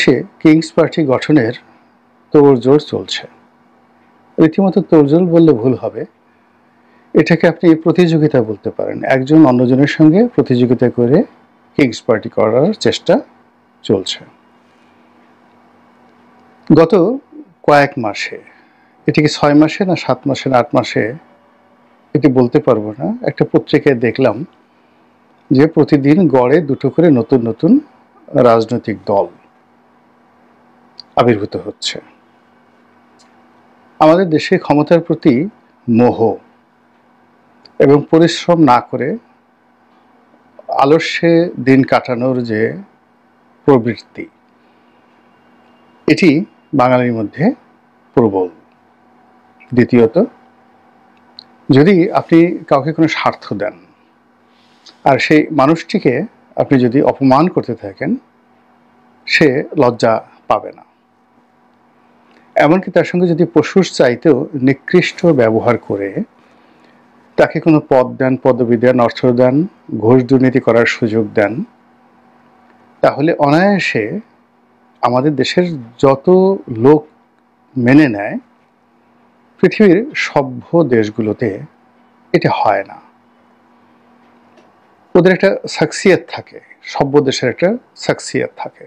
দেশে Kings party গঠনের তোড়জোড় চলছে। রীতিমতো তোড়জোড় বললে ভুল হবে, এটাকে আপনি প্রতিযোগিতা বলতে পারেন। একজন অন্যজনের সঙ্গে প্রতিযোগিতা করে কিংস পার্টি করার চেষ্টা চলছে। গত কয়েক মাসে, এটি কি 6 মাসে না 7 মাসে না 8 মাসে এটি বলতে পারবো না, একটা পত্রিকায় দেখলাম যে প্রতিদিন গড়ে 2টো করে নতুন নতুন রাজনৈতিক দল আবির্ভূত হচ্ছে। আমাদের দেশে ক্ষমতার প্রতি মোহ এবং পরিশ্রম না করে আলস্যে দিন কাটানোর যে প্রবৃত্তি, এটি বাঙালির মধ্যে প্রবল। দ্বিতীয়ত, যদি আপনি কাউকে কোনো স্বার্থ দেন আর সেই মানুষটিকে আপনি যদি অপমান করতে থাকেন, সে লজ্জা পাবে না। এমনকি তার সঙ্গে যদি পশুর চাইতেও নিকৃষ্ট ব্যবহার করে তাকে কোনো পদ দেন, পদবি দেন, অর্থ দেন, ঘুষ দুর্নীতি করার সুযোগ দেন, তাহলে অনায়াসে আমাদের দেশের যত লোক মেনে নেয়, পৃথিবীর সভ্য দেশগুলোতে এটা হয় না। ওদের একটা সাকসিয়ত থাকে, সভ্য দেশের একটা সাকসিয়ত থাকে,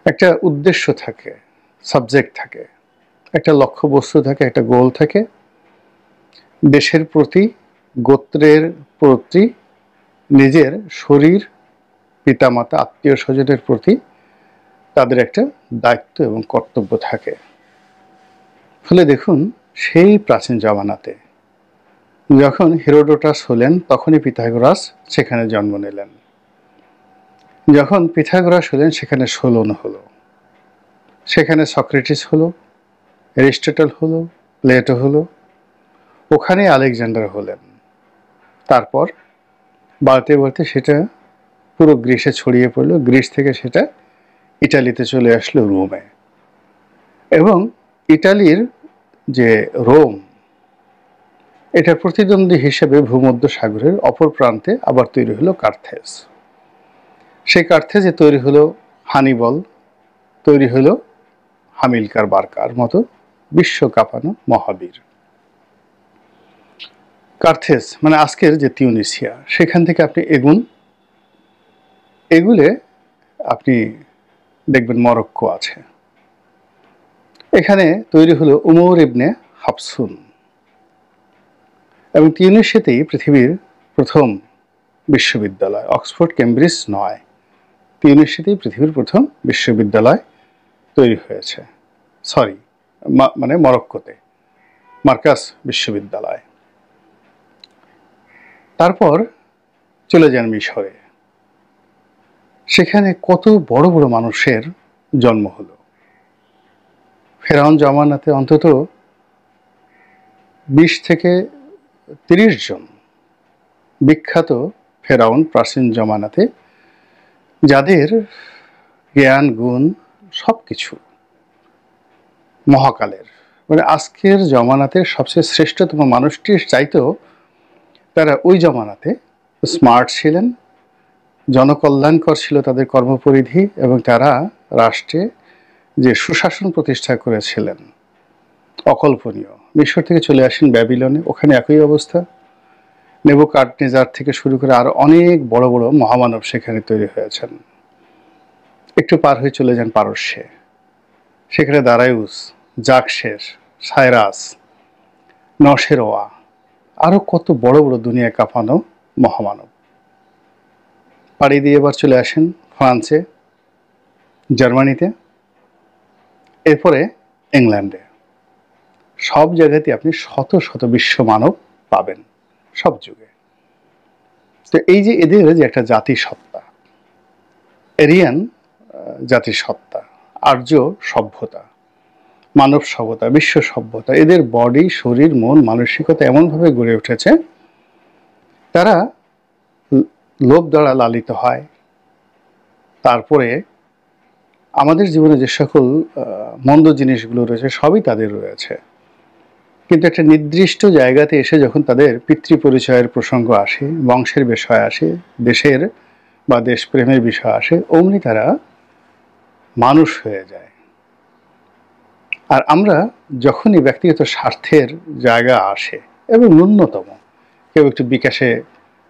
একটা উদ্দেশ্য থাকে, সাবজেক্ট থাকে, একটা লক্ষ্যবস্তু থাকে, একটা গোল থাকে। দেশের প্রতি, গোত্রের প্রতি, নিজের শরীর, পিতামাতা, আত্মীয় স্বজনের প্রতি তাদের একটা দায়িত্ব এবং কর্তব্য থাকে। ফলে দেখুন, সেই প্রাচীন জামানাতে যখন হেরোডোটাস হলেন, তখনই পিথাগোরাস সেখানে জন্ম নিলেন। যখন পিথাগোরাস হলেন, সেখানে সোলন হলো, সেখানে সক্রেটিস হলো, অ্যারিস্টটল হলো, প্লেটো হলো, ওখানে আলেকজান্ডার হলেন। তারপর বাড়তে বাড়তে সেটা পুরো গ্রিসে ছড়িয়ে পড়লো, গ্রিস থেকে সেটা ইটালিতে চলে আসলো, রোমে। এবং ইটালির যে রোম, এটা প্রতিদ্বন্দ্বী হিসেবে ভূমধ্য সাগরের অপর প্রান্তে আবার তৈরি হলো কার্থেজ। সেই কার্থেজে তৈরি হলো হানিবল, তৈরি হলো হামিলকার বার্কার মতো বিশ্ব কাঁপানো মহাবীর। কার্থেজ মানে আজকের যে তিউনিসিয়া, সেখান থেকে আপনি এগুলে আপনি দেখবেন মরক্কো আছে। এখানে তৈরি হলো উমর ইবনে হাফসুন। এবং তিউনিসিয়াতেই পৃথিবীর প্রথম বিশ্ববিদ্যালয়, অক্সফোর্ড কেমব্রিজ নয়, তিউনিসিয়াতেই পৃথিবীর প্রথম বিশ্ববিদ্যালয় তৈরি হয়েছে। মানে মরক্কোতে মার্কাস বিশ্ববিদ্যালয়। তারপর চলে যান মিশরে, সেখানে কত বড় বড় মানুষের জন্ম হলো। ফেরাউন জামানাতে অন্তত 20 থেকে 30 জন বিখ্যাত ফেরাউন প্রাচীন জমানাতে, যাদের জ্ঞান গুণ সবকিছু মহাকালের, মানে আজকের জমানাতে সবচেয়ে শ্রেষ্ঠতম মানুষটির চাইতেও তারা ওই জমানাতে স্মার্ট ছিলেন, জনকল্যাণকর ছিল তাদের কর্মপরিধি, এবং তারা রাষ্ট্রে যে সুশাসন প্রতিষ্ঠা করেছিলেন অকল্পনীয়। মিশর থেকে চলে আসেন ব্যাবিলনে, ওখানে একই অবস্থা। নেবুকাদনেজার থেকে শুরু করে আরো অনেক বড় বড় মহামানব সেখানে তৈরি হয়েছেন। একটু পার হয়ে চলে যান পারস্যে, সেখানে দারায়ুস, জাকশেস, সাইরাস, নশেরোয়া, আরো কত বড় বড় দুনিয়া কাঁপানো মহামানব। পাড়ি দিয়ে এবার চলে আসেন ফ্রান্সে, জার্মানিতে, এরপরে ইংল্যান্ডে। সব জায়গাতে আপনি শত শত বিশ্ব মানব পাবেন, সব যুগে। তো এই যে এদের যে একটা জাতিসত্তা, এরিয়ান জাতিসত্তা, আর্য সভ্যতা, মানব সভ্যতা, বিশ্ব সভ্যতা, এদের বডি, শরীর, মন, মানসিকতা এমনভাবে গড়ে উঠেছে, তারা লোভ দ্বারা লালিত হয়। তারপরে আমাদের জীবনে যে সকল মন্দ জিনিসগুলো রয়েছে সবই তাদের রয়েছে, কিন্তু একটা নির্দিষ্ট জায়গাতে এসে যখন তাদের পিতৃ পরিচয়ের প্রসঙ্গ আসে, বংশের বিষয় আসে, দেশের বা দেশপ্রেমের বিষয় আসে, অমনি তারা মানুষ হয়ে যায়। আর আমরা যখনই ব্যক্তিগত স্বার্থের জায়গা আসে, এবং ন্যূনতম কেউ একটু বিকাশে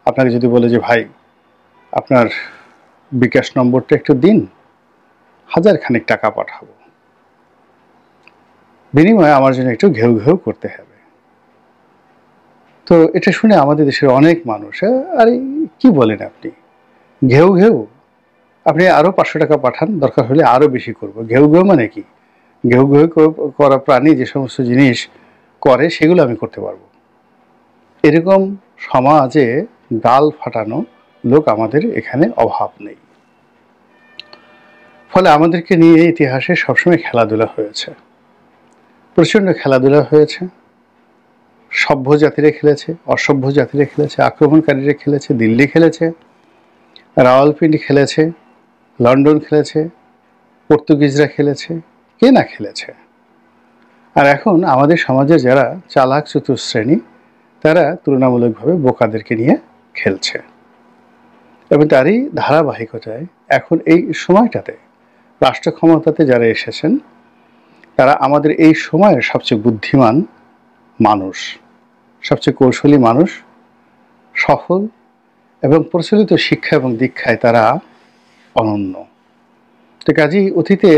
আপনাকে যদি বলে যে ভাই আপনার বিকাশ নম্বরটা একটু দিন, 1000 খানিক টাকা পাঠাবো, বিনিময়ে আমার জন্য একটু ঘেউ ঘেউ করতে হবে। তো এটা শুনে আমাদের দেশের অনেক মানুষ, আরে কি বলেন আপনি, ঘেউ ঘেউ, আপনি আরো 500 টাকা পাঠান, দরকার হলে আরো বেশি করব। ঘেউ ঘেউ মানে কি? ঘেউ ঘেউ করা প্রাণী যে সমস্ত জিনিস করে সেগুলো আমি করতে পারবো। এরকম সমাজে গাল ফাটানো লোক আমাদের এখানে অভাব নেই। ফলে আমাদেরকে নিয়ে ইতিহাসে সবসময় খেলাধুলা হয়েছে, প্রচণ্ড খেলাধুলা হয়েছে। সভ্য জাতিরা খেলেছে, অসভ্য জাতিরা খেলেছে, আক্রমণকারীরা খেলেছে, দিল্লি খেলেছে, রাওয়ালপিন্ডি খেলেছে, লন্ডন খেলেছে, পর্তুগিজরা খেলেছে, কে না খেলেছে। আর এখন আমাদের সমাজে যারা চালাক চতুশ্রেণী, তারা তুলনামূলকভাবে বোকাদেরকে নিয়ে খেলছে। এবং তারই ধারাবাহিকতায় এখন এই সময়টাতে রাষ্ট্র ক্ষমতাতে যারা এসেছেন, তারা আমাদের এই সময়ের সবচেয়ে বুদ্ধিমান মানুষ, সবচেয়ে কৌশলী মানুষ, সফল এবং প্রচলিত শিক্ষা এবং দীক্ষায় তারা অনন্য। তো কাজেই অতীতে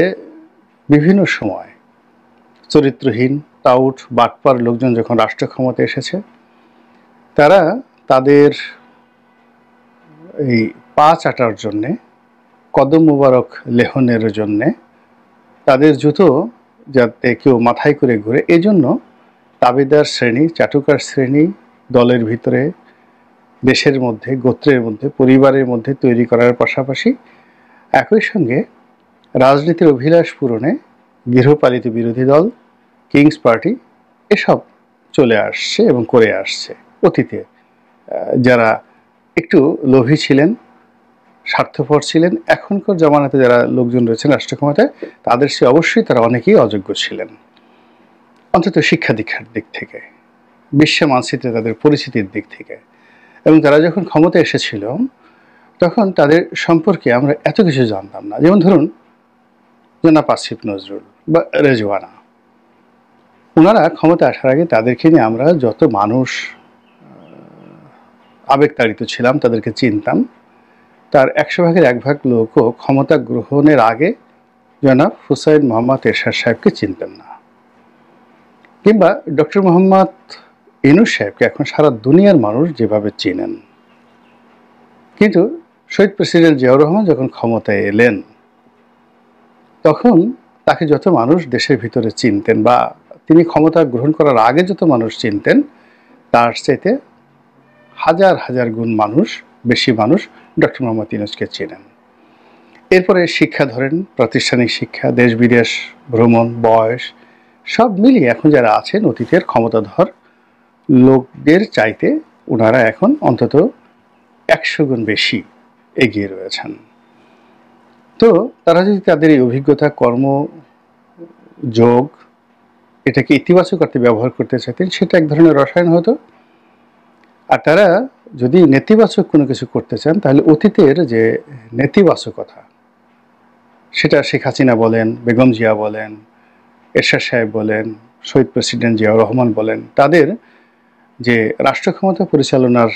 বিভিন্ন সময় চরিত্রহীন, টাউট, বাটপার লোকজন যখন রাষ্ট্র ক্ষমতায় এসেছে, তারা তাদের এই পা চাটার জন্যে, কদম মুবারক লেহনের জন্যে, তাদের জুতো যাতে কেউ মাথায় করে ঘুরে, এজন্য তাবেদার শ্রেণী, চাটুকার শ্রেণী দলের ভিতরে, দেশের মধ্যে, গোত্রের মধ্যে, পরিবারের মধ্যে তৈরি করার পাশাপাশি একই সঙ্গে রাজনীতির অভিলাষ পূরণে গৃহপালিত বিরোধী দল, কিংস পার্টি, এসব চলে আসছে এবং করে আসছে। অতীতে যারা একটু লোভী ছিলেন, স্বার্থপর ছিলেন, এখনকার জামানাতে যারা লোকজন রয়েছেন রাষ্ট্র ক্ষমতায়, তাদের সে অবশ্যই তারা অনেকেই অযোগ্য ছিলেন, অন্তত শিক্ষা দীক্ষার দিক থেকে, বিশ্ব মানচিত্রে তাদের পরিচিতির দিক থেকে। এবং তারা যখন ক্ষমতায় এসেছিল তখন তাদের সম্পর্কে আমরা এত কিছু জানতাম না। যেমন ধরুন জনাব আসিফ নজরুল বা রেজওয়ানা, ওনারা ক্ষমতা আসার আগে তাদেরকে নিয়ে আমরা যত মানুষ আবেগতাড়িত ছিলাম, তাদেরকে চিনতাম, তার 100 ভাগের 1 ভাগ লোকও ক্ষমতা গ্রহণের আগে জনাব হুসাইন মোহাম্মদ এরশাদ সাহেবকে চিনতেন না। কিংবা ডক্টর মোহাম্মদ ইউনূস সাহেবকে এখন সারা দুনিয়ার মানুষ যেভাবে চিনেন। কিন্তু শহীদ প্রেসিডেন্ট জিয়াউর রহমান যখন ক্ষমতায় এলেন, তখন তাকে যত মানুষ দেশের ভিতরে চিনতেন বা তিনি ক্ষমতা গ্রহণ করার আগে যত মানুষ চিনতেন, তার চাইতে হাজার হাজার গুণ বেশি মানুষ ডক্টর মোহাম্মদ ইউনূসকে চেনেন। এরপরে শিক্ষা ধরেন, প্রাতিষ্ঠানিক শিক্ষা, দেশ বিদেশ ভ্রমণ, বয়স, সব মিলিয়ে এখন যারা আছেন অতীতের ক্ষমতাধর লোকদের চাইতে ওনারা এখন অন্তত 100 গুণ বেশি এগিয়ে রয়েছেন। তো তারা যদি তাদের এই অভিজ্ঞতা, কর্ম, যোগ, এটাকে ইতিবাচক অর্থে ব্যবহার করতে চাইতেন, সেটা এক ধরনের রসায়ন হতো। আর তারা যদি নেতিবাচক কোনো কিছু করতে চান, তাহলে অতীতের যে নেতিবাচকতা, সেটা শেখ হাসিনা বলেন, বেগম জিয়া বলেন, এরশাদ সাহেব বলেন, শহীদ প্রেসিডেন্ট জিয়াউর রহমান বলেন, তাদের যে রাষ্ট্র ক্ষমতা পরিচালনার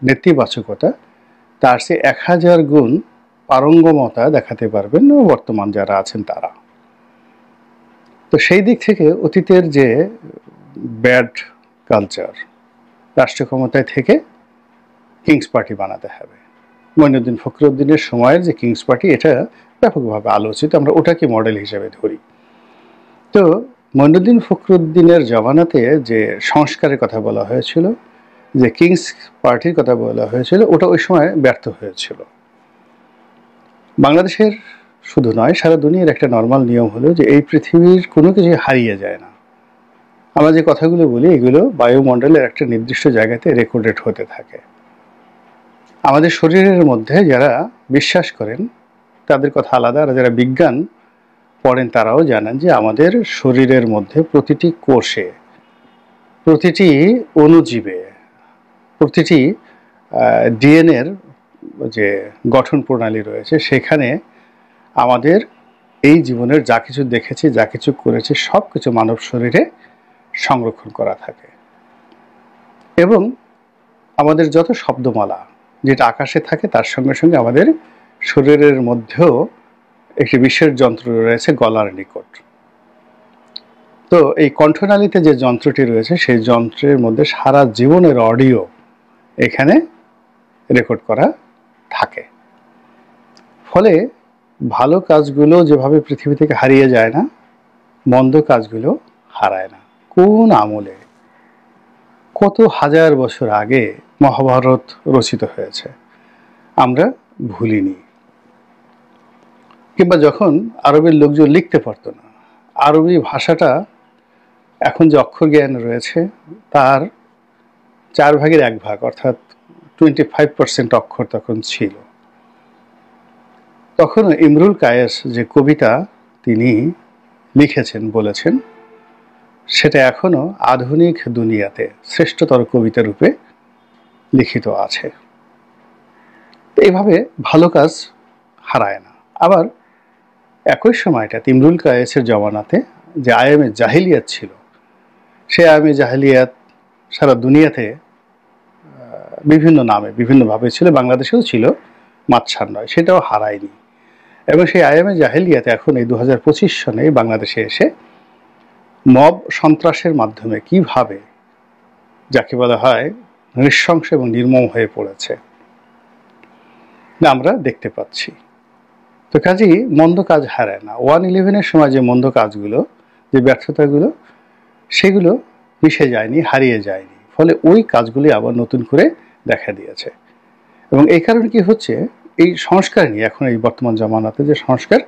নেতিবাচকতা, তার সে 1000 গুণ পারঙ্গমতা দেখাতে পারবেন বর্তমান যারা আছেন তারা। তো সেই দিক থেকে অতীতের যে ব্যাড কালচার, রাষ্ট্র ক্ষমতায় থেকে কিংস পার্টি বানাতে হবে। মঈনুদ্দিন ফখরুদ্দিনের সময়ের যে কিংস পার্টি, এটা ব্যাপকভাবে আলোচিত, আমরা ওটাকে মডেল হিসেবে ধরি। তো মঈনুদ্দিন ফখরুদ্দিনের জমানাতে যে সংস্কারের কথা বলা হয়েছিল, যে কিংস পার্টির কথা বলা হয়েছিল, ওটা ওই সময় ব্যর্থ হয়েছিল। বাংলাদেশের শুধু নয়, সারা দুনিয়ার একটা নর্মাল নিয়ম হলো যে এই পৃথিবীর কোনো কিছু হারিয়ে যায় না। আমরা যে কথাগুলো বলি, এগুলো বায়ুমণ্ডলের একটা নির্দিষ্ট জায়গাতে রেকর্ডেড হতে থাকে। আমাদের শরীরের মধ্যে যারা বিশ্বাস করেন তাদের কথা আলাদা, আর যারা বিজ্ঞান পড়েন তারাও জানেন যে আমাদের শরীরের মধ্যে প্রতিটি কোষে, প্রতিটি অণুজীবে, প্রতিটি ডিএনএর যে গঠন প্রণালী রয়েছে, সেখানে আমাদের এই জীবনের যা কিছু দেখেছি, যা কিছু করেছি, সব কিছু মানব শরীরে সংরক্ষণ করা থাকে। এবং আমাদের যত শব্দমালা যেটা আকাশে থাকে, তার সঙ্গে সঙ্গে আমাদের শরীরের মধ্যেও একটি বিশেষ যন্ত্র রয়েছে গলার নিকট। তো এই কণ্ঠনালীতে যে যন্ত্রটি রয়েছে, সেই যন্ত্রের মধ্যে সারা জীবনের অডিও এখানে রেকর্ড করা থাকে। ফলে ভালো কাজগুলো যেভাবে পৃথিবী থেকে হারিয়ে যায় না, মন্দ কাজগুলো হারায় না। কোন আমলে, কত হাজার বছর আগে মহাভারত রচিত হয়েছে, আমরা ভুলিনি। কিংবা যখন আরবের লোকজন লিখতে পারতো না, আরবি ভাষাটা এখন যে অক্ষর জ্ঞান রয়েছে তার 1/4 অর্থাৎ 25% অক্ষর তখন ছিল। তখন ইমরুল কায়েস যে কবিতা তিনি লিখেছেন, বলেছেন, সেটা এখনো আধুনিক দুনিয়াতে শ্রেষ্ঠতর কবিতা রূপে লিখিত আছে। এইভাবে ভালো কাজ হারায় না। আবার একই সময়টা ইমরুল কায়েসের জমানাতে যে আয়ামে জাহিলিয়াত ছিল, সে আয়ামে জাহিলিয়াত সারা দুনিয়াতে বিভিন্ন নামে বিভিন্নভাবে ছিল, বাংলাদেশেও ছিল, মাতসার নয়, সেটাও হারায়নি। এবং সেই আয়ামে জাহিলিয়াত এখন এই 2025 সনে বাংলাদেশে এসে মব সন্ত্রাসের মাধ্যমে কিভাবে যাকে বলা হয় নৃশংস এবং নির্মম হয়ে পড়েছে আমরা দেখতে পাচ্ছি। তো কাজেই মন্দ কাজ হারায় না। 1/11-এর সময় যে মন্দ কাজগুলো, যে ব্যর্থতাগুলো, সেগুলো মিশে যায়নি, হারিয়ে যায়নি। ফলে ওই কাজগুলি আবার নতুন করে দেখা দিয়েছে। এবং এই কারণে কি হচ্ছে, এই সংস্কার নিয়ে এখন এই বর্তমান জামানাতে যে সংস্কার,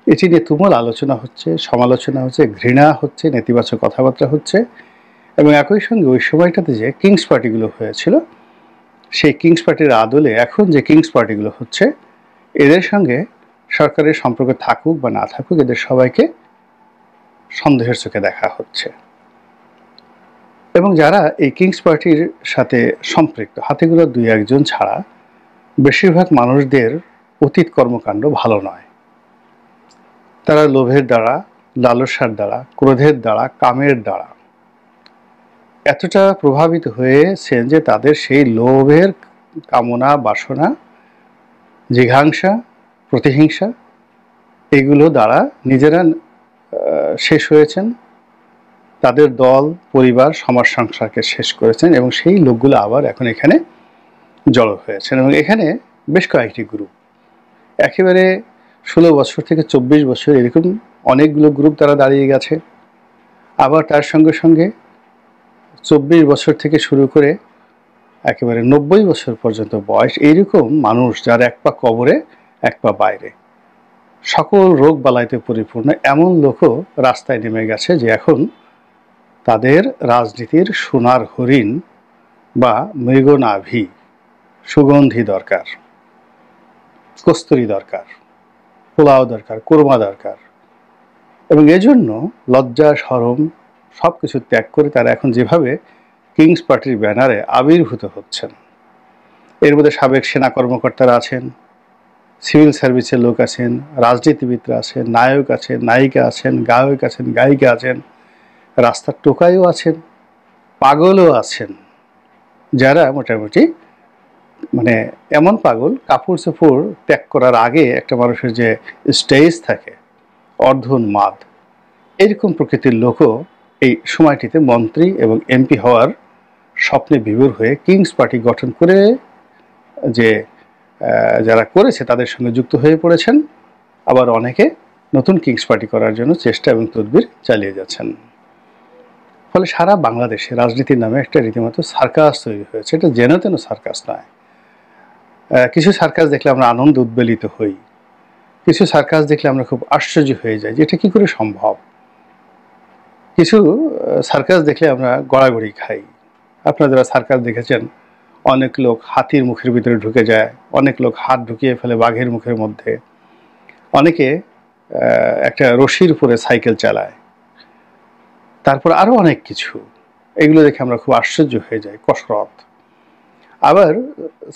এটি নিয়ে তুমুল আলোচনা হচ্ছে, সমালোচনা হচ্ছে, ঘৃণা হচ্ছে, নেতিবাচক কথাবার্তা হচ্ছে। এবং একই সঙ্গে ওই সময়টাতে যে কিংস পার্টিগুলো হয়েছিল, সেই কিংস পার্টির আদলে এখন যে কিংস পার্টিগুলো হচ্ছে, এদের সঙ্গে সরকারের সম্পর্ক থাকুক বা না থাকুক, এদের সবাইকে সন্দেহের চোখে দেখা হচ্ছে। এবং যারা এই কিংস পার্টির সাথে সম্পৃক্ত, হাতেগোনা 2-1 ছাড়া বেশিরভাগ মানুষদের অতীত কর্মকাণ্ড ভালো নয়। তারা লোভের দ্বারা, লালসার দ্বারা, ক্রোধের দ্বারা, কামের দ্বারা এতটা প্রভাবিত হয়েছেন যে তাদের সেই লোভের কামনা, বাসনা, জিঘাংসা, প্রতিহিংসা, এগুলো দ্বারা নিজেরা শেষ হয়েছেন, তাদের দল, পরিবার, সমাজ সংসারকে শেষ করেছেন। এবং সেই লোকগুলো আবার এখন এখানে জড়ো হয়েছেন। এবং এখানে বেশ কয়েকটি গ্রুপ, একেবারে 16 বছর থেকে 24 বছর এরকম অনেকগুলো গ্রুপ তারা দাঁড়িয়ে গেছে। আবার তার সঙ্গে সঙ্গে 24 বছর থেকে শুরু করে একেবারে 90 বছর পর্যন্ত বয়স, এইরকম মানুষ যার এক পা কবরে এক পা বাইরে, সকল রোগ বালাইতে পরিপূর্ণ এমন লোকও রাস্তায় নেমে গেছে যে এখন তাদের রাজনীতির সোনার হরিণ বা মৃগনাভি, সুগন্ধি দরকার, কস্তুরী দরকার, পোলাও দরকার, কোরমা দরকার। এবং এজন্য লজ্জা, শরম সব কিছু ত্যাগ করে তারা এখন যেভাবে কিংস পার্টির ব্যানারে আবির্ভূত হচ্ছেন, এর মধ্যে সাবেক সেনা কর্মকর্তারা আছেন, সিভিল সার্ভিসের লোক আছেন, রাজনীতিবিদরা আছেন, নায়ক আছেন, নায়িকা আছেন, গায়ক আছেন, গায়িকা আছেন, রাস্তার টোকাইও আছেন, পাগলও আছেন, যারা মোটামুটি মানে এমন পাগল, কাপড় চোপড় ত্যাগ করার আগে একটা মানুষের যে স্টেজ থাকে, অর্ধোন্মাদ, এরকম প্রকৃতির লোকও এই সময়টিতে মন্ত্রী এবং এমপি হওয়ার স্বপ্নে বিভোর হয়ে কিংস পার্টি গঠন করে যে যারা করেছে তাদের সঙ্গে যুক্ত হয়ে পড়েছেন। আবার অনেকে নতুন কিংস পার্টি করার জন্য চেষ্টা এবং তদবির চালিয়ে যাচ্ছেন। ফলে সারা বাংলাদেশে রাজনীতির নামে একটা রীতিমতো সার্কাস তৈরি হয়েছে। এটা যেন তেন সার্কাস নয়। কিছু সার্কাস দেখলে আমরা আনন্দ উদ্বেলিত হই, কিছু সার্কাস দেখলে আমরা খুব আশ্চর্য হয়ে যাই যে এটা কি করে সম্ভব। কিছু সার্কাস দেখলে আমরা গড়াগড়ি খাই। আপনারা যারা সার্কাস দেখেছেন, অনেক লোক হাতির মুখের ভিতরে ঢুকে যায়, অনেক লোক হাত ঢুকিয়ে ফেলে বাঘের মুখের মধ্যে, অনেকে একটা রশির উপরে সাইকেল চালায়, তারপর আরও অনেক কিছু। এগুলো দেখে আমরা খুব আশ্চর্য হয়ে যাই, কসরত। আবার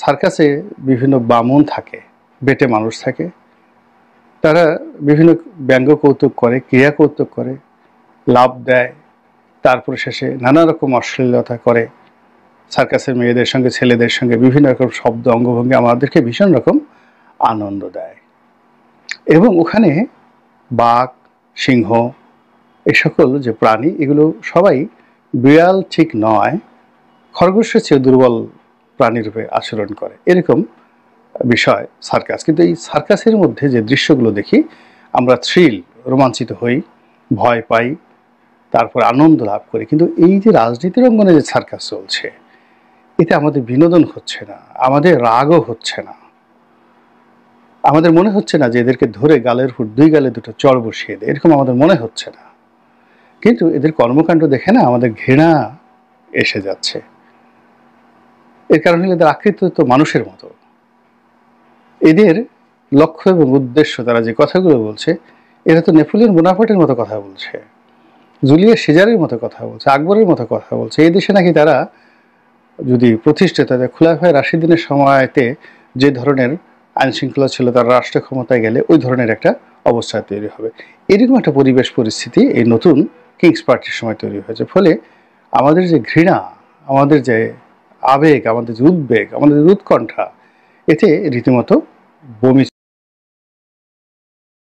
সার্কাসে বিভিন্ন বামুন থাকে, বেটে মানুষ থাকে, তারা বিভিন্ন ব্যঙ্গ কৌতুক করে, ক্রিয়া কৌতুক করে, লাফ দেয়, তারপরে শেষে নানা রকম অশ্লীলতা করে। সার্কাসের মেয়েদের সঙ্গে ছেলেদের সঙ্গে বিভিন্ন রকম শব্দ অঙ্গভঙ্গি আমাদেরকে ভীষণ রকম আনন্দ দেয়। এবং ওখানে বাঘ, সিংহ, এই সকল যে প্রাণী, এগুলো সবাই বিড়াল ঠিক নয়, খরগোশের চেয়ে দুর্বল প্রাণীরূপে আচরণ করে, এরকম বিষয় সার্কাস। কিন্তু এই সার্কাসের মধ্যে যে দৃশ্যগুলো দেখি আমরা রোমাঞ্চিত হই, ভয় পাই, তারপর আনন্দ লাভ করি। কিন্তু এই যে রাজনীতির অঙ্গনে যে সার্কাস চলছে, এতে আমাদের বিনোদন হচ্ছে না, আমাদের রাগও হচ্ছে না, আমাদের মনে হচ্ছে না যে এদেরকে ধরে গালের উপর দুই গালে দুটো চড় বসিয়ে দেয়, এরকম আমাদের মনে হচ্ছে না। কিন্তু এদের কর্মকাণ্ড দেখে না আমাদের ঘৃণা এসে যাচ্ছে। এর কারণ হলো এদের আকৃতি তো মানুষের মতো। এদের লক্ষ্য এবং উদ্দেশ্য, তারা যে কথাগুলো বলছে, এরা তো নেপোলিয়ন বোনাপার্টের মতো কথা বলছে, জুলিয়াস সিজারের মতো কথা বলছে, আকবরের মতো কথা বলছে। এই দেশে নাকি তারা যদি প্রতিষ্ঠিত, তাদের খোলাফায়ে রাশিদিনের সময়তে যে ধরনের আইন শৃঙ্খলা ছিল, তার রাষ্ট্র ক্ষমতায় গেলে ওই ধরনের একটা অবস্থা তৈরি হবে। এরকম একটা পরিবেশ পরিস্থিতি এই নতুন কিংস পার্টির সময় তৈরি হয়েছে। ফলে আমাদের যে ঘৃণা, আমাদের যে আবেগ, আমাদের যে উদ্বেগ, আমাদের যে উৎকণ্ঠা, এতে রীতিমতো বমি